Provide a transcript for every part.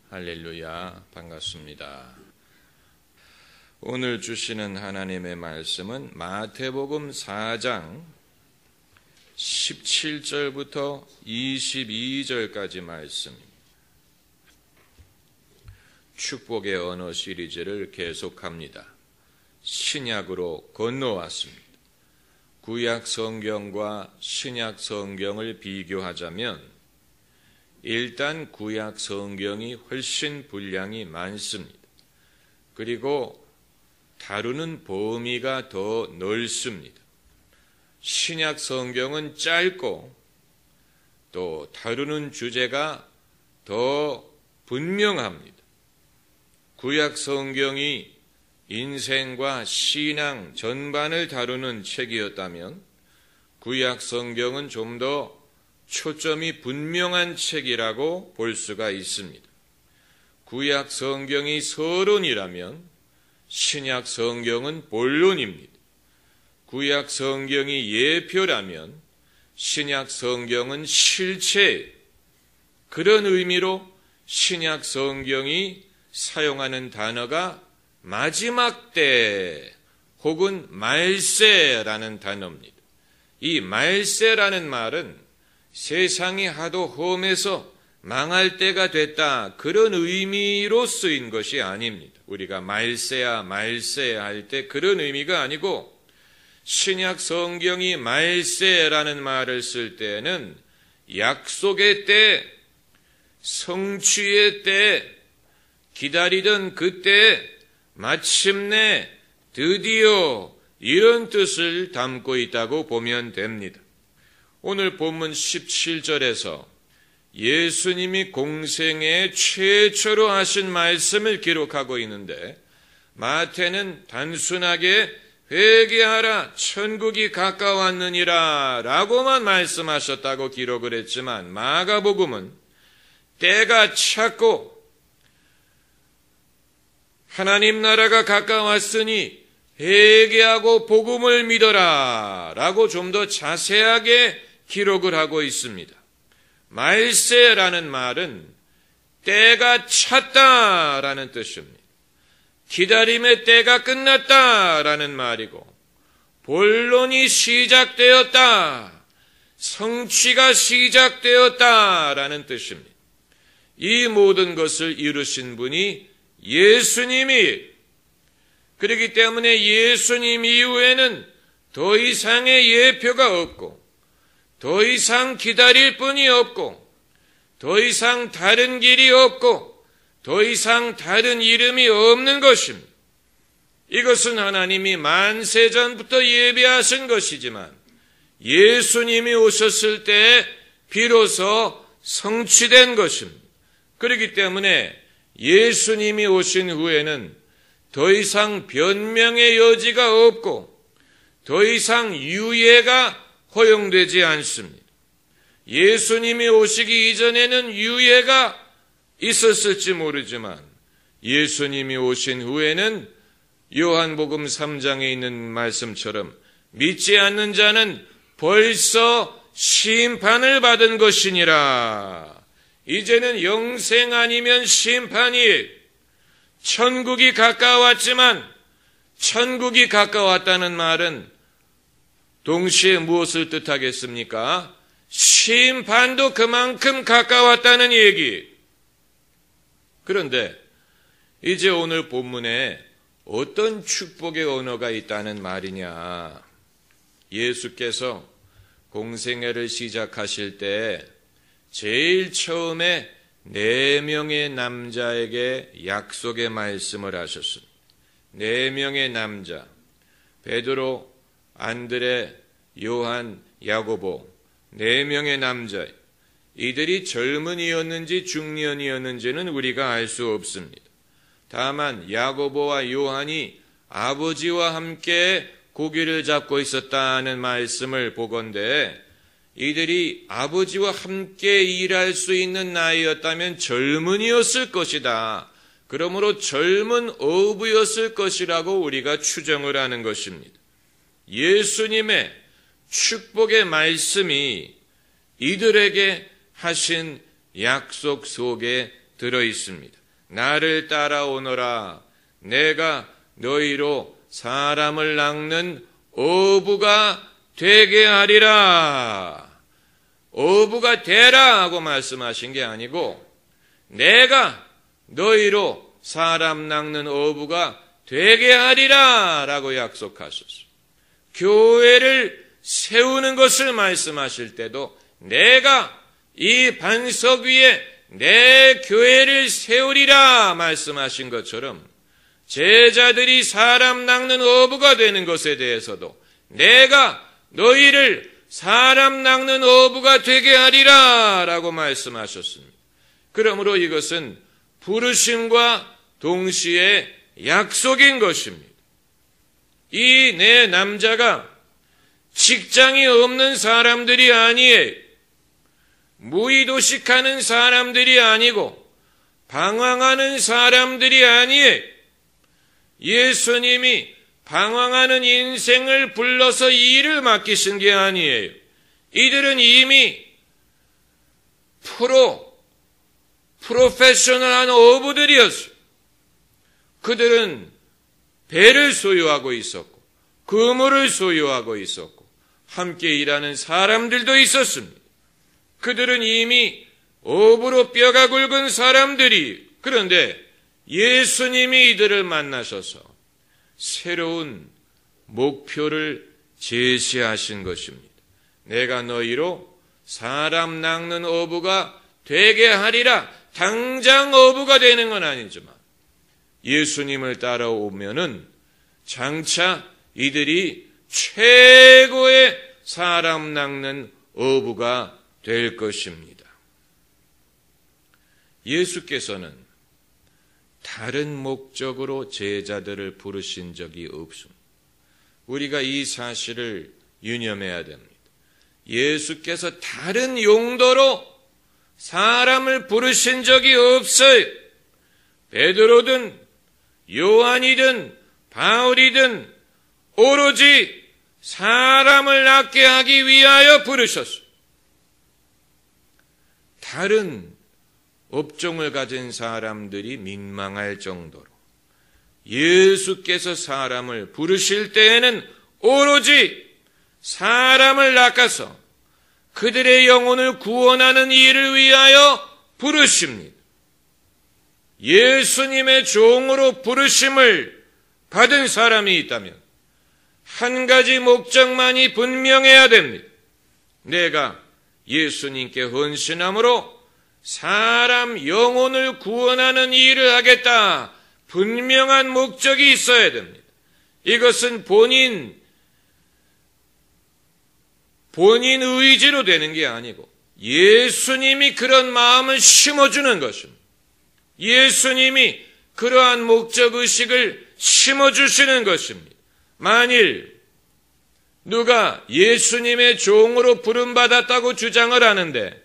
할렐루야, 반갑습니다. 오늘 주시는 하나님의 말씀은 마태복음 4장 17절부터 22절까지 말씀입니다. 축복의 언어 시리즈를 계속합니다. 신약으로 건너왔습니다. 구약 성경과 신약 성경을 비교하자면 일단 구약 성경이 훨씬 분량이 많습니다. 그리고 다루는 범위가 더 넓습니다. 신약 성경은 짧고 또 다루는 주제가 더 분명합니다. 구약 성경이 인생과 신앙 전반을 다루는 책이었다면 구약 성경은 좀 더 초점이 분명한 책이라고 볼 수가 있습니다. 구약 성경이 서론이라면 신약 성경은 본론입니다. 구약 성경이 예표라면 신약 성경은 실체, 그런 의미로 신약 성경이 사용하는 단어가 마지막 때 혹은 말세라는 단어입니다. 이 말세라는 말은 세상이 하도 험해서 망할 때가 됐다, 그런 의미로 쓰인 것이 아닙니다. 우리가 말세야 말세 할 때 그런 의미가 아니고 신약 성경이 말세라는 말을 쓸 때는 약속의 때, 성취의 때, 기다리던 그때, 마침내, 드디어 이런 뜻을 담고 있다고 보면 됩니다. 오늘 본문 17절에서 예수님이 공생애 최초로 하신 말씀을 기록하고 있는데 마태는 단순하게 회개하라 천국이 가까웠느니라 라고만 말씀하셨다고 기록을 했지만 마가복음은 때가 찼고 하나님 나라가 가까웠으니 회개하고 복음을 믿어라 라고 좀 더 자세하게 기록을 하고 있습니다. 말세라는 말은 때가 찼다라는 뜻입니다. 기다림의 때가 끝났다라는 말이고 본론이 시작되었다, 성취가 시작되었다라는 뜻입니다. 이 모든 것을 이루신 분이 예수님이, 그렇기 때문에 예수님 이후에는 더 이상의 예표가 없고 더 이상 기다릴 분이 없고 더 이상 다른 길이 없고 더 이상 다른 이름이 없는 것입니다. 이것은 하나님이 만세 전부터 예비하신 것이지만 예수님이 오셨을 때 비로소 성취된 것입니다. 그렇기 때문에 예수님이 오신 후에는 더 이상 변명의 여지가 없고 더 이상 유예가 허용되지 않습니다. 예수님이 오시기 이전에는 유예가 있었을지 모르지만 예수님이 오신 후에는 요한복음 3장에 있는 말씀처럼 믿지 않는 자는 벌써 심판을 받은 것이니라. 이제는 영생 아니면 심판이, 천국이 가까웠지만 천국이 가까웠다는 말은 동시에 무엇을 뜻하겠습니까? 심판도 그만큼 가까웠다는 얘기. 그런데 이제 오늘 본문에 어떤 축복의 언어가 있다는 말이냐? 예수께서 공생애를 시작하실 때 제일 처음에 4명의 남자에게 약속의 말씀을 하셨습니다. 4명의 남자, 베드로, 안드레, 요한, 야고보, 4명의 남자, 이들이 젊은이였는지 중년이었는지는 우리가 알 수 없습니다. 다만 야고보와 요한이 아버지와 함께 고기를 잡고 있었다는 말씀을 보건대 이들이 아버지와 함께 일할 수 있는 나이였다면 젊은이였을 것이다. 그러므로 젊은 어부였을 것이라고 우리가 추정을 하는 것입니다. 예수님의 축복의 말씀이 이들에게 하신 약속 속에 들어 있습니다. 나를 따라오너라. 내가 너희로 사람을 낚는 어부가 되게 하리라. 어부가 되라 하고 말씀하신 게 아니고 내가 너희로 사람 낚는 어부가 되게 하리라 라고 약속하셨어요. 교회를 세우는 것을 말씀하실 때도 내가 이 반석 위에 내 교회를 세우리라 말씀하신 것처럼 제자들이 사람 낚는 어부가 되는 것에 대해서도 내가 너희를 사람 낚는 어부가 되게 하리라 라고 말씀하셨습니다. 그러므로 이것은 부르심과 동시에 약속인 것입니다. 이 네 남자가 직장이 없는 사람들이 아니에요. 무의도식하는 사람들이 아니고 방황하는 사람들이 아니에요. 예수님이 방황하는 인생을 불러서 이 일을 맡기신 게 아니에요. 이들은 이미 프로페셔널한 어부들이었어요. 그들은 배를 소유하고 있었고 그물을 소유하고 있었고 함께 일하는 사람들도 있었습니다. 그들은 이미 어부로 뼈가 굵은 사람들이, 그런데 예수님이 이들을 만나셔서 새로운 목표를 제시하신 것입니다. 내가 너희로 사람 낚는 어부가 되게 하리라. 당장 어부가 되는 건 아니지만 예수님을 따라오면은 장차 이들이 최고의 사람 낚는 어부가 될 것입니다. 예수께서는 다른 목적으로 제자들을 부르신 적이 없습니다. 우리가 이 사실을 유념해야 됩니다. 예수께서 다른 용도로 사람을 부르신 적이 없어요. 베드로든 요한이든 바울이든 오로지 사람을 낫게 하기 위하여 부르셨어요. 다른 업종을 가진 사람들이 민망할 정도로 예수께서 사람을 부르실 때에는 오로지 사람을 낚아서 그들의 영혼을 구원하는 일을 위하여 부르십니다. 예수님의 종으로 부르심을 받은 사람이 있다면 한 가지 목적만이 분명해야 됩니다. 내가 예수님께 헌신함으로 사람 영혼을 구원하는 일을 하겠다. 분명한 목적이 있어야 됩니다. 이것은 본인 의지로 되는 게 아니고 예수님이 그런 마음을 심어주는 것입니다. 예수님이 그러한 목적의식을 심어주시는 것입니다. 만일 누가 예수님의 종으로 부름받았다고 주장을 하는데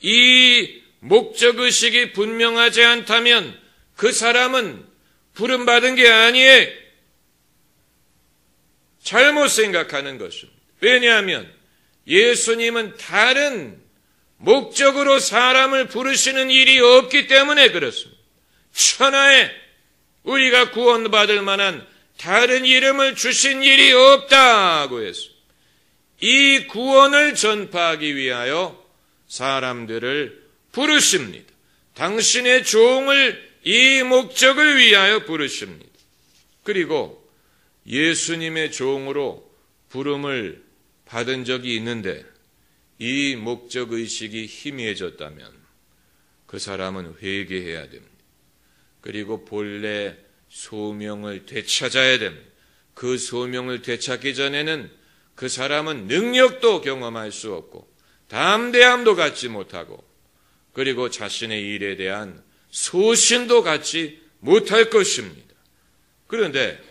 이 목적의식이 분명하지 않다면 그 사람은 부름받은 게 아니에요. 잘못 생각하는 것입니다. 왜냐하면 예수님은 다른 목적으로 사람을 부르시는 일이 없기 때문에 그렇습니다. 천하에 우리가 구원받을 만한 다른 이름을 주신 일이 없다고 했습니다. 이 구원을 전파하기 위하여 사람들을 부르십니다. 당신의 종을 이 목적을 위하여 부르십니다. 그리고 예수님의 종으로 부름을 받은 적이 있는데 이 목적의식이 희미해졌다면 그 사람은 회개해야 됩니다. 그리고 본래 소명을 되찾아야 됩니다. 그 소명을 되찾기 전에는 그 사람은 능력도 경험할 수 없고 담대함도 갖지 못하고 그리고 자신의 일에 대한 소신도 갖지 못할 것입니다. 그런데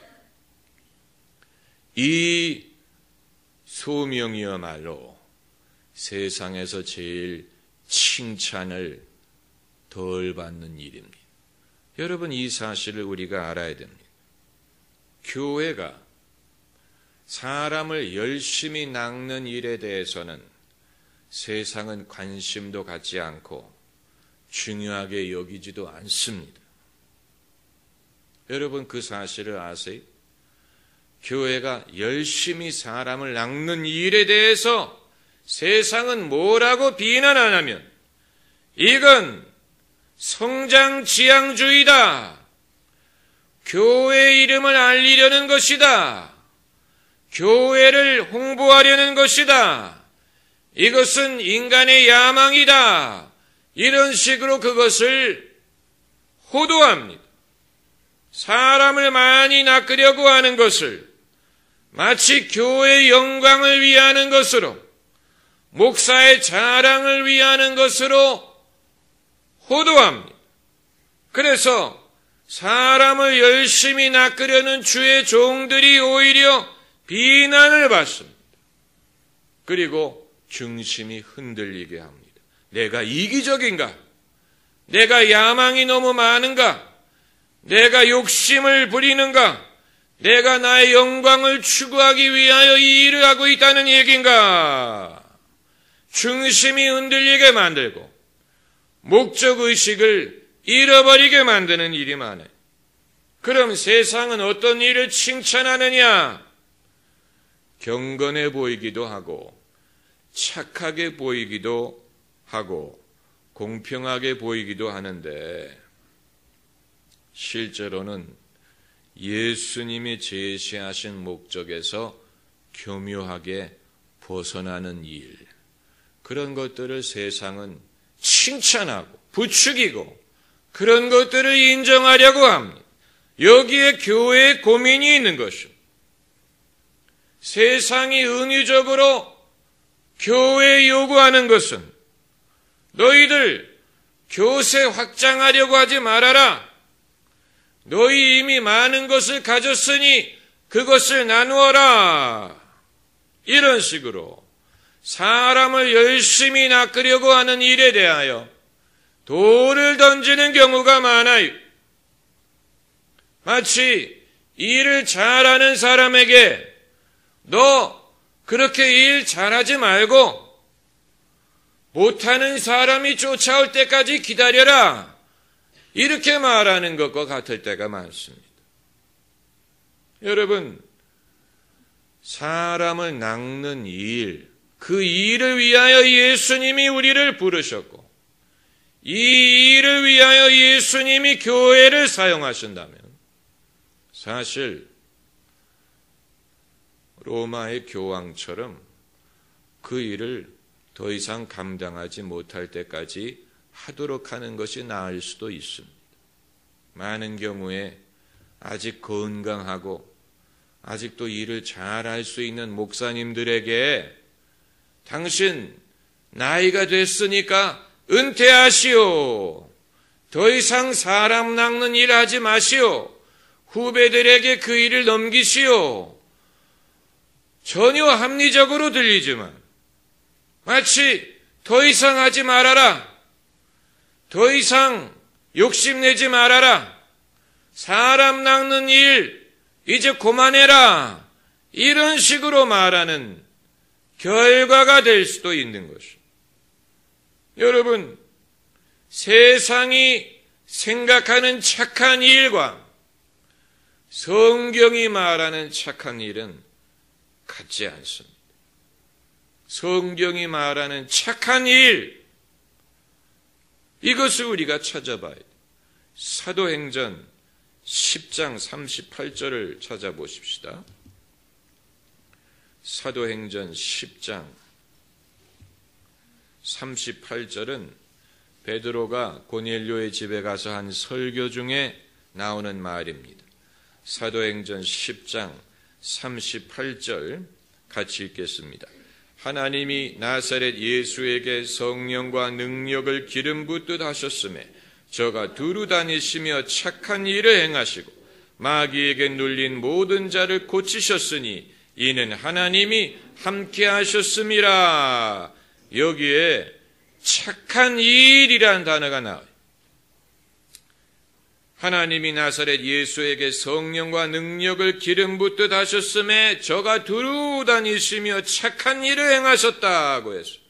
이 소명이야말로 세상에서 제일 칭찬을 덜 받는 일입니다. 여러분, 이 사실을 우리가 알아야 됩니다. 교회가 사람을 열심히 낚는 일에 대해서는 세상은 관심도 갖지 않고 중요하게 여기지도 않습니다. 여러분, 그 사실을 아세요? 교회가 열심히 사람을 낚는 일에 대해서 세상은 뭐라고 비난 안 하면 이건 성장지향주의다. 교회 이름을 알리려는 것이다. 교회를 홍보하려는 것이다. 이것은 인간의 야망이다. 이런 식으로 그것을 호도합니다. 사람을 많이 낚으려고 하는 것을 마치 교회의 영광을 위하는 것으로, 목사의 자랑을 위하는 것으로 호도합니다. 그래서 사람을 열심히 낚으려는 주의 종들이 오히려 비난을 받습니다. 그리고 중심이 흔들리게 합니다. 내가 이기적인가? 내가 야망이 너무 많은가? 내가 욕심을 부리는가? 내가 나의 영광을 추구하기 위하여 이 일을 하고 있다는 얘기인가? 중심이 흔들리게 만들고 목적의식을 잃어버리게 만드는 일이 많아요. 그럼 세상은 어떤 일을 칭찬하느냐? 경건해 보이기도 하고 착하게 보이기도 하고 공평하게 보이기도 하는데 실제로는 예수님이 제시하신 목적에서 교묘하게 벗어나는 일, 그런 것들을 세상은 칭찬하고 부추기고 그런 것들을 인정하려고 합니다. 여기에 교회의 고민이 있는 것입니다. 세상이 은유적으로 교회에 요구하는 것은 너희들 교세 확장하려고 하지 말아라. 너희 이미 많은 것을 가졌으니 그것을 나누어라. 이런 식으로 사람을 열심히 낚으려고 하는 일에 대하여 돌을 던지는 경우가 많아요. 마치 일을 잘하는 사람에게 너 그렇게 일 잘하지 말고 못하는 사람이 쫓아올 때까지 기다려라. 이렇게 말하는 것과 같을 때가 많습니다. 여러분, 사람을 낚는 일, 그 일을 위하여 예수님이 우리를 부르셨고 이 일을 위하여 예수님이 교회를 사용하신다면 사실 로마의 교황처럼 그 일을 더 이상 감당하지 못할 때까지 하도록 하는 것이 나을 수도 있습니다. 많은 경우에 아직 건강하고 아직도 일을 잘할 수 있는 목사님들에게 당신 나이가 됐으니까 은퇴하시오. 더 이상 사람 낚는 일 하지 마시오. 후배들에게 그 일을 넘기시오. 전혀 합리적으로 들리지만 마치 더 이상 하지 말아라. 더 이상 욕심내지 말아라. 사람 낚는 일 이제 그만해라. 이런 식으로 말하는 결과가 될 수도 있는 것입니다. 여러분, 세상이 생각하는 착한 일과 성경이 말하는 착한 일은 같지 않습니다. 성경이 말하는 착한 일, 이것을 우리가 찾아봐야 돼요. 사도행전 10장 38절을 찾아보십시다. 사도행전 10장 38절은 베드로가 고넬료의 집에 가서 한 설교 중에 나오는 말입니다. 사도행전 10장 38절 같이 읽겠습니다. 하나님이 나사렛 예수에게 성령과 능력을 기름 붓듯 하셨음에 저가 두루 다니시며 착한 일을 행하시고 마귀에게 눌린 모든 자를 고치셨으니 이는 하나님이 함께 하셨음이라. 여기에 착한 일이라는 단어가 나와요. 하나님이 나사렛 예수에게 성령과 능력을 기름 붓듯 하셨음에 저가 두루 다니시며 착한 일을 행하셨다고 했어요.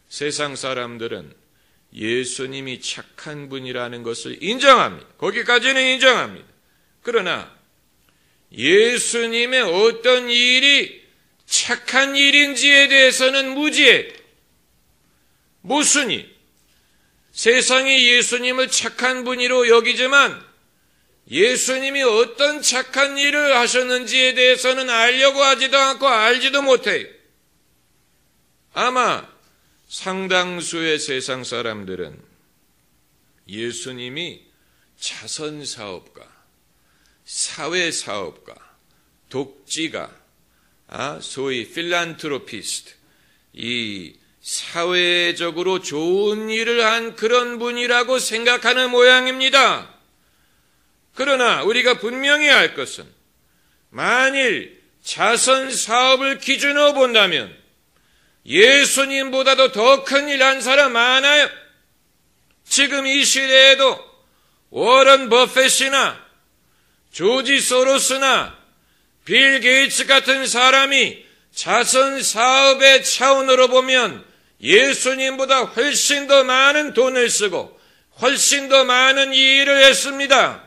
세상 사람들은 예수님이 착한 분이라는 것을 인정합니다. 거기까지는 인정합니다. 그러나 예수님의 어떤 일이 착한 일인지에 대해서는 무지해요. 무슨 일? 세상이 예수님을 착한 분으로 여기지만 예수님이 어떤 착한 일을 하셨는지에 대해서는 알려고 하지도 않고 알지도 못해요. 아마 상당수의 세상 사람들은 예수님이 자선사업가, 사회사업가, 독지가, 소위 필란트로피스트, 이 사회적으로 좋은 일을 한 그런 분이라고 생각하는 모양입니다. 그러나 우리가 분명히 알 것은 만일 자선사업을 기준으로 본다면 예수님보다도 더 큰 일 한 사람 많아요. 지금 이 시대에도 워런 버핏이나 조지 소로스나 빌 게이츠 같은 사람이 자선사업의 차원으로 보면 예수님보다 훨씬 더 많은 돈을 쓰고 훨씬 더 많은 일을 했습니다.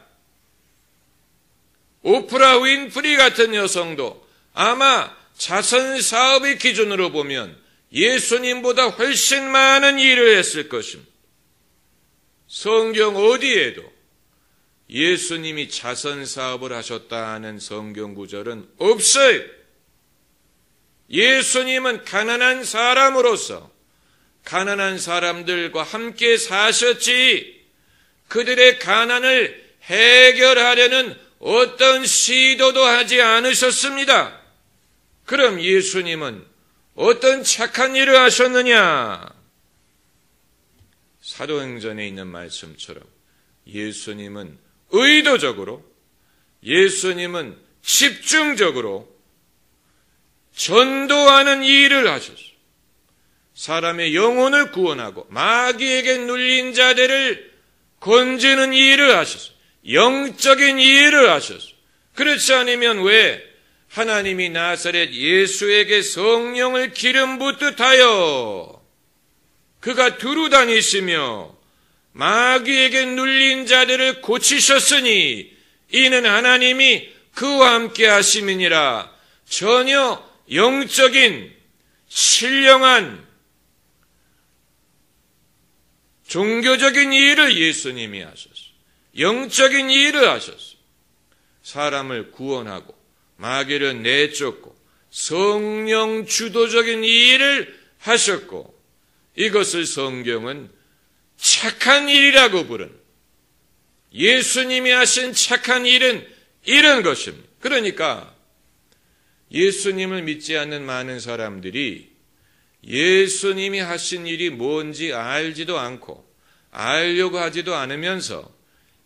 오프라 윈프리 같은 여성도 아마 자선사업의 기준으로 보면 예수님보다 훨씬 많은 일을 했을 것입니다. 성경 어디에도 예수님이 자선사업을 하셨다는 성경 구절은 없어요. 예수님은 가난한 사람으로서 가난한 사람들과 함께 사셨지 그들의 가난을 해결하려는 어떤 시도도 하지 않으셨습니다. 그럼 예수님은 어떤 착한 일을 하셨느냐? 사도행전에 있는 말씀처럼 예수님은 의도적으로, 예수님은 집중적으로 전도하는 일을 하셨어요. 사람의 영혼을 구원하고 마귀에게 눌린 자들을 건지는 일을 하셨어요. 영적인 일을 하셨어요. 그렇지 않으면 왜 하나님이 나사렛 예수에게 성령을 기름 붓듯 하여 그가 두루 다니시며 마귀에게 눌린 자들을 고치셨으니 이는 하나님이 그와 함께 하심이니라. 전혀 영적인 신령한 종교적인 일을 예수님이 하셨어요. 영적인 일을 하셨어요. 사람을 구원하고 마귀를 내쫓고 성령 주도적인 일을 하셨고 이것을 성경은 착한 일이라고 부르는 예수님이 하신 착한 일은 이런 것입니다. 그러니까 예수님을 믿지 않는 많은 사람들이 예수님이 하신 일이 뭔지 알지도 않고 알려고 하지도 않으면서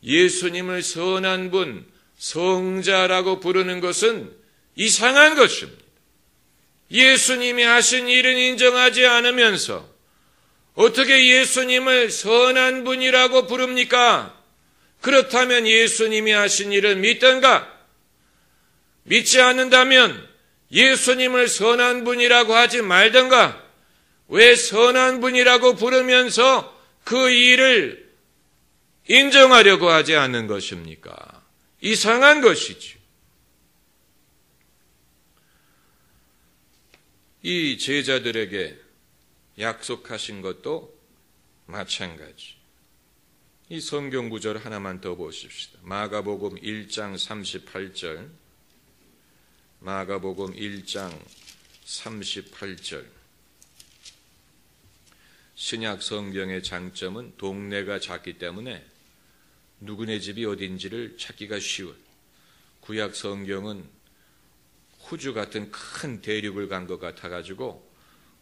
예수님을 선한 분, 성자라고 부르는 것은 이상한 것입니다. 예수님이 하신 일은 인정하지 않으면서 어떻게 예수님을 선한 분이라고 부릅니까? 그렇다면 예수님이 하신 일을 믿던가? 믿지 않는다면 예수님을 선한 분이라고 하지 말던가? 왜 선한 분이라고 부르면서 그 일을 인정하려고 하지 않는 것입니까? 이상한 것이죠. 이 제자들에게 약속하신 것도 마찬가지. 이 성경 구절 하나만 더 보십시다. 마가복음 1장 38절. 마가복음 1장 38절. 신약 성경의 장점은 동네가 작기 때문에 누구네 집이 어딘지를 찾기가 쉬워요. 구약 성경은 호주 같은 큰 대륙을 간 것 같아가지고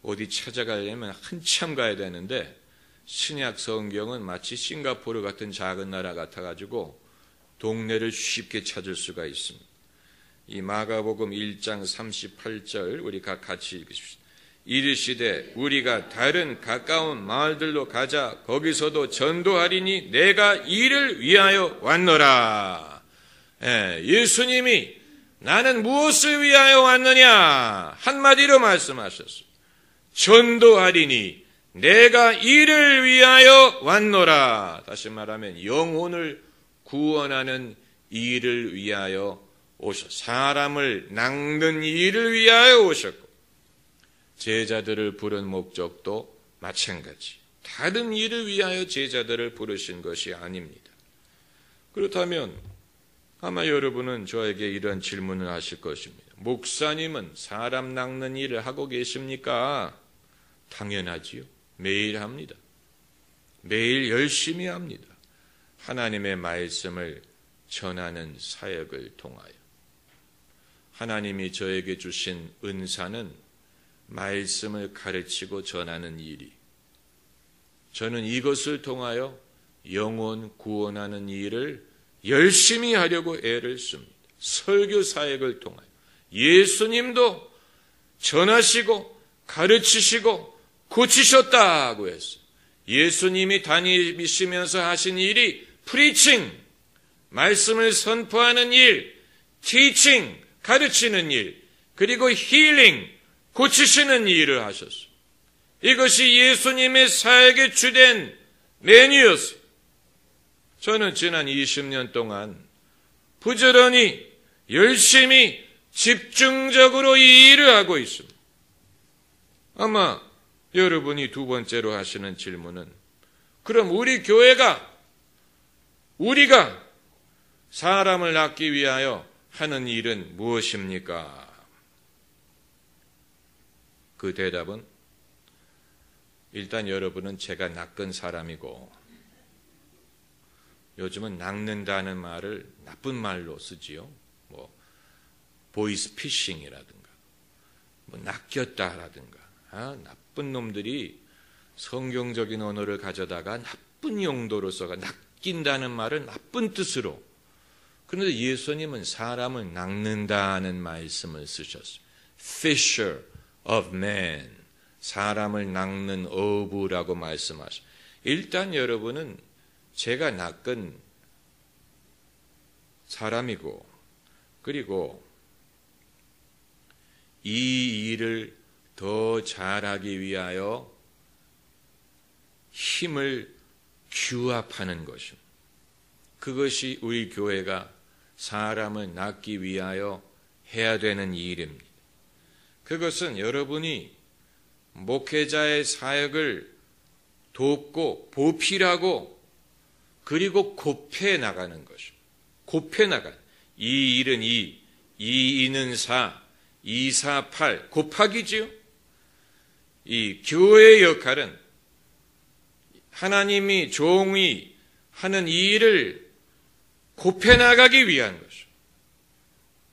어디 찾아가려면 한참 가야 되는데 신약 성경은 마치 싱가포르 같은 작은 나라 같아가지고 동네를 쉽게 찾을 수가 있습니다. 이 마가복음 1장 38절 우리 같이 읽으십시오. 이르시되 우리가 다른 가까운 마을들로 가자. 거기서도 전도하리니 내가 이를 위하여 왔노라. 예수님이 나는 무엇을 위하여 왔느냐? 한마디로 말씀하셨어요. 전도하리니 내가 이를 위하여 왔노라. 다시 말하면 영혼을 구원하는 일을 위하여 사람을 낚는 일을 위하여 오셨고, 제자들을 부른 목적도 마찬가지. 다른 일을 위하여 제자들을 부르신 것이 아닙니다. 그렇다면 아마 여러분은 저에게 이런 질문을 하실 것입니다. 목사님은 사람 낚는 일을 하고 계십니까? 당연하지요. 매일 합니다. 매일 열심히 합니다. 하나님의 말씀을 전하는 사역을 통하여. 하나님이 저에게 주신 은사는 말씀을 가르치고 전하는 일이, 저는 이것을 통하여 영혼 구원하는 일을 열심히 하려고 애를 씁니다. 설교 사역을 통하여. 예수님도 전하시고 가르치시고 고치셨다고 했어요. 예수님이 다니시면서 하신 일이 프리칭, 말씀을 선포하는 일, 티칭, 가르치는 일, 그리고 힐링, 고치시는 일을 하셨어요. 이것이 예수님의 사역의 주된 메뉴였어요. 저는 지난 20년 동안 부지런히 열심히 집중적으로 이 일을 하고 있습니다. 아마 여러분이 두 번째로 하시는 질문은, 그럼 우리 교회가, 우리가 사람을 낳기 위하여 하는 일은 무엇입니까? 그 대답은, 일단 여러분은 제가 낚은 사람이고, 요즘은 낚는다는 말을 나쁜 말로 쓰지요. 보이스 피싱이라든가, 낚였다라든가, 나쁜 놈들이 성경적인 언어를 가져다가 나쁜 용도로 써가 낚인다는 말을 나쁜 뜻으로. 그런데 예수님은 사람을 낚는다는 말씀을 쓰셨어요. Fisher of men, 사람을 낚는 어부라고 말씀하셨어요. 일단 여러분은 제가 낚은 사람이고, 그리고 이 일을 더 잘하기 위하여 힘을 규합하는 것입니다. 그것이 우리 교회가 사람을 낳기 위하여 해야 되는 일입니다. 그것은 여러분이 목회자의 사역을 돕고 보필하고 그리고 곱해 나가는 것입니다. 곱해 나가는. 이 일은 2, 2는 4, 2, 4, 8 곱하기지요. 이 교회의 역할은 하나님이 종이 하는 이 일을 곱해 나가기 위한 것입니다.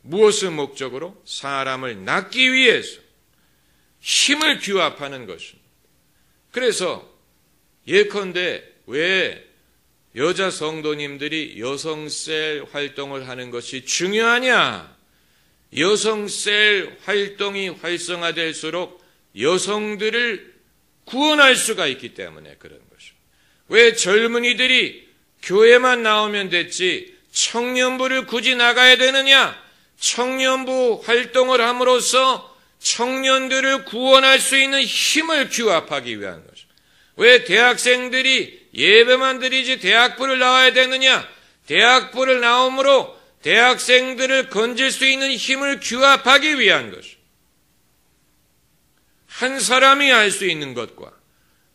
무엇을 목적으로? 사람을 낳기 위해서 힘을 규합하는 것입니다. 그래서 예컨대 왜 여자 성도님들이 여성셀 활동을 하는 것이 중요하냐? 여성셀 활동이 활성화될수록 여성들을 구원할 수가 있기 때문에 그런 것입니다. 왜 젊은이들이 교회만 나오면 됐지 청년부를 굳이 나가야 되느냐? 청년부 활동을 함으로써 청년들을 구원할 수 있는 힘을 규합하기 위한 것입니다. 왜 대학생들이 예배만 드리지 대학부를 나와야 되느냐? 대학부를 나옴으로 대학생들을 건질 수 있는 힘을 규합하기 위한 것입니다. 한 사람이 할 수 있는 것과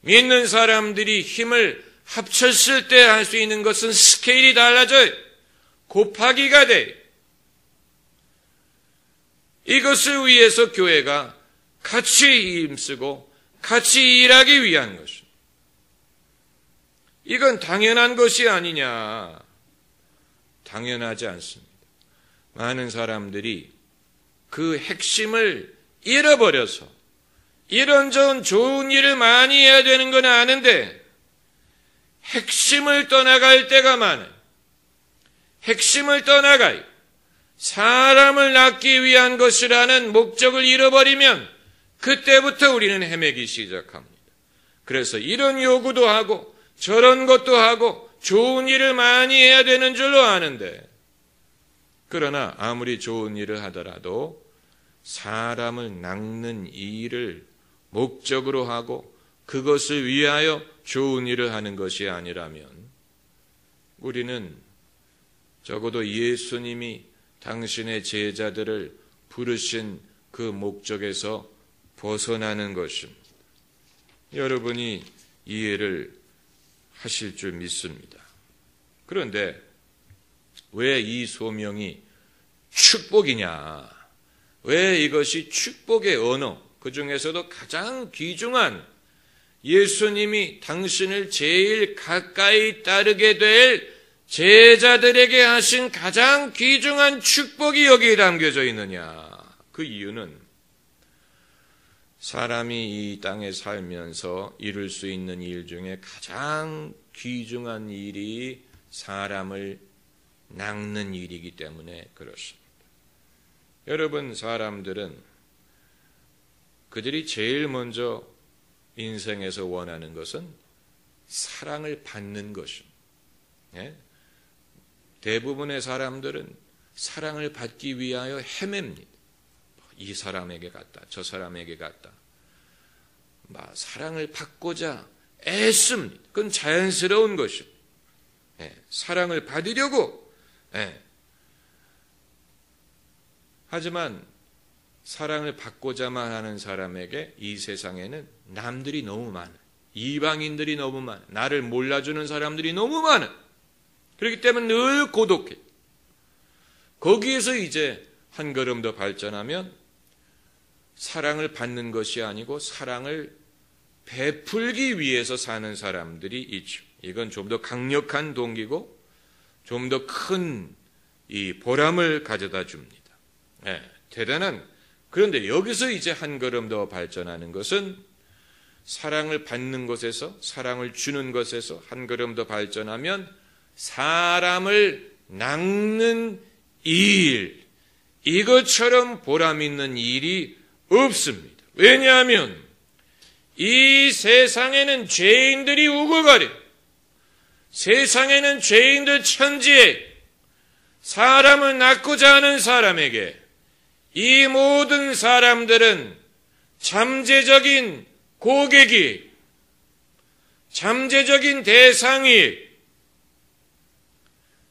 믿는 사람들이 힘을 합쳤을 때 할 수 있는 것은 스케일이 달라져요. 곱하기가 돼. 이것을 위해서 교회가 같이 힘쓰고 같이 일하기 위한 것입니다. 이건 당연한 것이 아니냐? 당연하지 않습니다. 많은 사람들이 그 핵심을 잃어버려서 이런저런 좋은 일을 많이 해야 되는 건 아는데 핵심을 떠나갈 때가 많아요. 핵심을 떠나가요. 사람을 낳기 위한 것이라는 목적을 잃어버리면 그때부터 우리는 헤매기 시작합니다. 그래서 이런 요구도 하고 저런 것도 하고 좋은 일을 많이 해야 되는 줄로 아는데, 그러나 아무리 좋은 일을 하더라도 사람을 낚는 이 일을 목적으로 하고 그것을 위하여 좋은 일을 하는 것이 아니라면 우리는 적어도 예수님이 당신의 제자들을 부르신 그 목적에서 벗어나는 것입니다. 여러분이 이해를 하실 줄 믿습니다. 그런데 왜 이 소명이 축복이냐? 왜 이것이 축복의 언어, 그 중에서도 가장 귀중한 예수님이 당신을 제일 가까이 따르게 될 제자들에게 하신 가장 귀중한 축복이 여기에 담겨져 있느냐? 그 이유는 사람이 이 땅에 살면서 이룰 수 있는 일 중에 가장 귀중한 일이 사람을 낚는 일이기 때문에 그렇습니다. 여러분, 사람들은 그들이 제일 먼저 인생에서 원하는 것은 사랑을 받는 것입니다. 대부분의 사람들은 사랑을 받기 위하여 헤맵니다. 이 사람에게 갔다, 저 사람에게 갔다. 사랑을 받고자 애씁니다. 그건 자연스러운 것입니다. 사랑을 받으려고. 하지만 사랑을 받고자만 하는 사람에게 이 세상에는 남들이 너무 많아. 이방인들이 너무 많아. 나를 몰라주는 사람들이 너무 많아. 그렇기 때문에 늘 고독해. 거기에서 이제 한 걸음 더 발전하면 사랑을 받는 것이 아니고 사랑을 베풀기 위해서 사는 사람들이 있죠. 이건 좀 더 강력한 동기고 좀 더 큰 이 보람을 가져다 줍니다. 대단한. 그런데 여기서 이제 한 걸음 더 발전하는 것은 사랑을 받는 것에서, 사랑을 주는 것에서 한 걸음 더 발전하면 사람을 낚는 일, 이것처럼 보람 있는 일이 없습니다. 왜냐하면 이 세상에는 죄인들이 우거가려. 세상에는 죄인들 천지에 사람을 낚고자 하는 사람에게 이 모든 사람들은 잠재적인 고객이, 잠재적인 대상이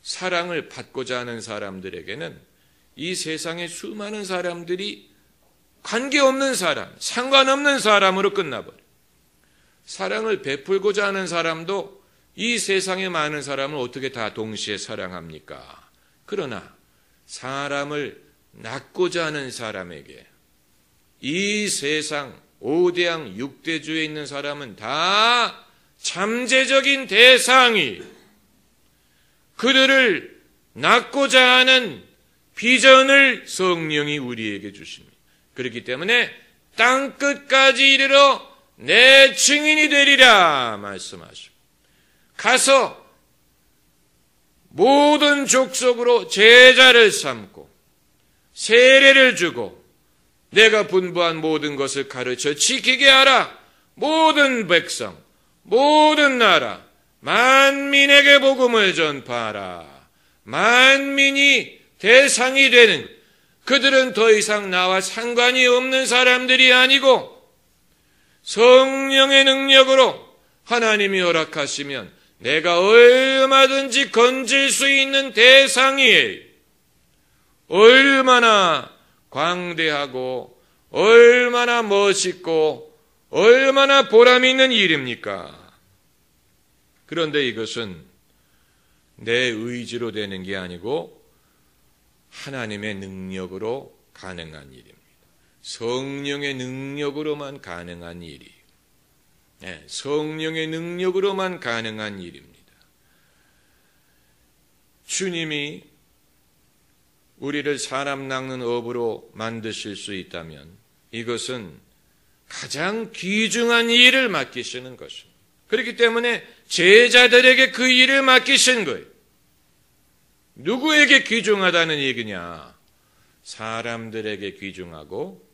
사랑을 받고자 하는 사람들에게는 이 세상의 수많은 사람들이 관계없는 사람, 상관없는 사람으로 끝나버려요. 사랑을 베풀고자 하는 사람도 이 세상의 많은 사람을 어떻게 다 동시에 사랑합니까? 그러나 사람을 낚고자 하는 사람에게 이 세상 5대양 6대주에 있는 사람은 다 잠재적인 대상이 그들을 낚고자 하는 비전을 성령이 우리에게 주십니다. 그렇기 때문에 땅끝까지 이르러 내 증인이 되리라 말씀하시고 가서 모든 족속으로 제자를 삼고 세례를 주고 내가 분부한 모든 것을 가르쳐 지키게 하라. 모든 백성, 모든 나라, 만민에게 복음을 전파하라. 만민이 대상이 되는, 그들은 더 이상 나와 상관이 없는 사람들이 아니고 성령의 능력으로 하나님이 허락하시면 내가 얼마든지 건질 수 있는 대상이에요. 얼마나 광대하고 얼마나 멋있고 얼마나 보람 있는 일입니까? 그런데 이것은 내 의지로 되는 게 아니고 하나님의 능력으로 가능한 일입니다. 성령의 능력으로만 가능한 일이에요. 성령의 능력으로만 가능한 일입니다. 주님이 우리를 사람 낚는 업으로 만드실 수 있다면 이것은 가장 귀중한 일을 맡기시는 것입니다. 그렇기 때문에 제자들에게 그 일을 맡기신 거예요. 누구에게 귀중하다는 얘기냐? 사람들에게 귀중하고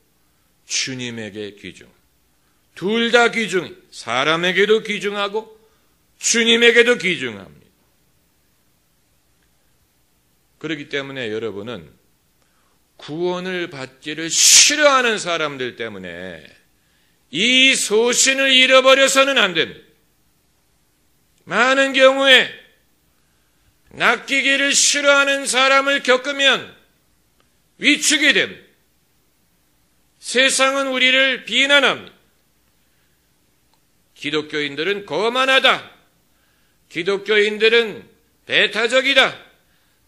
주님에게 귀중. 둘 다 귀중해. 사람에게도 귀중하고 주님에게도 귀중합니다. 그렇기 때문에 여러분은 구원을 받기를 싫어하는 사람들 때문에 이 소신을 잃어버려서는 안 됩니다. 많은 경우에 낚이기를 싫어하는 사람을 겪으면 위축이 됩니다. 세상은 우리를 비난합니다. 기독교인들은 거만하다. 기독교인들은 배타적이다.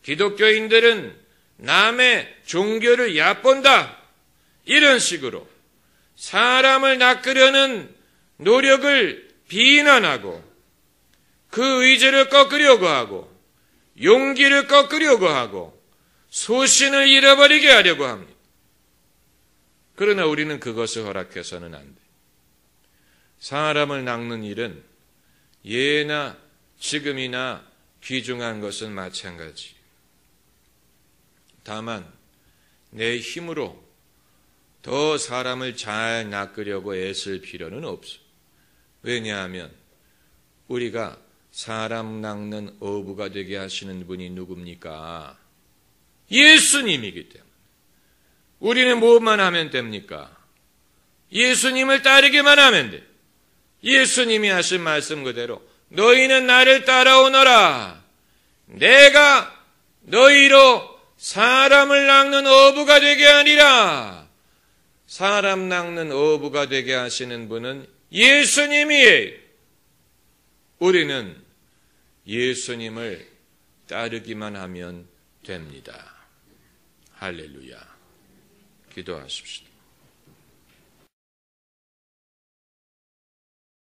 기독교인들은 남의 종교를 얕본다. 이런 식으로 사람을 낚으려는 노력을 비난하고 그 의지를 꺾으려고 하고 용기를 꺾으려고 하고 소신을 잃어버리게 하려고 합니다. 그러나 우리는 그것을 허락해서는 안 돼. 사람을 낚는 일은 예나 지금이나 귀중한 것은 마찬가지. 다만 내 힘으로 더 사람을 잘 낚으려고 애쓸 필요는 없어. 왜냐하면 우리가 사람 낚는 어부가 되게 하시는 분이 누굽니까? 예수님이기 때문에. 우리는 무엇만 하면 됩니까? 예수님을 따르기만 하면 돼. 예수님이 하신 말씀 그대로 너희는 나를 따라오너라. 내가 너희로 사람을 낚는 어부가 되게 하리라. 사람 낚는 어부가 되게 하시는 분은 예수님이에요. 우리는 예수님을 따르기만 하면 됩니다. 할렐루야. 기도하십시다.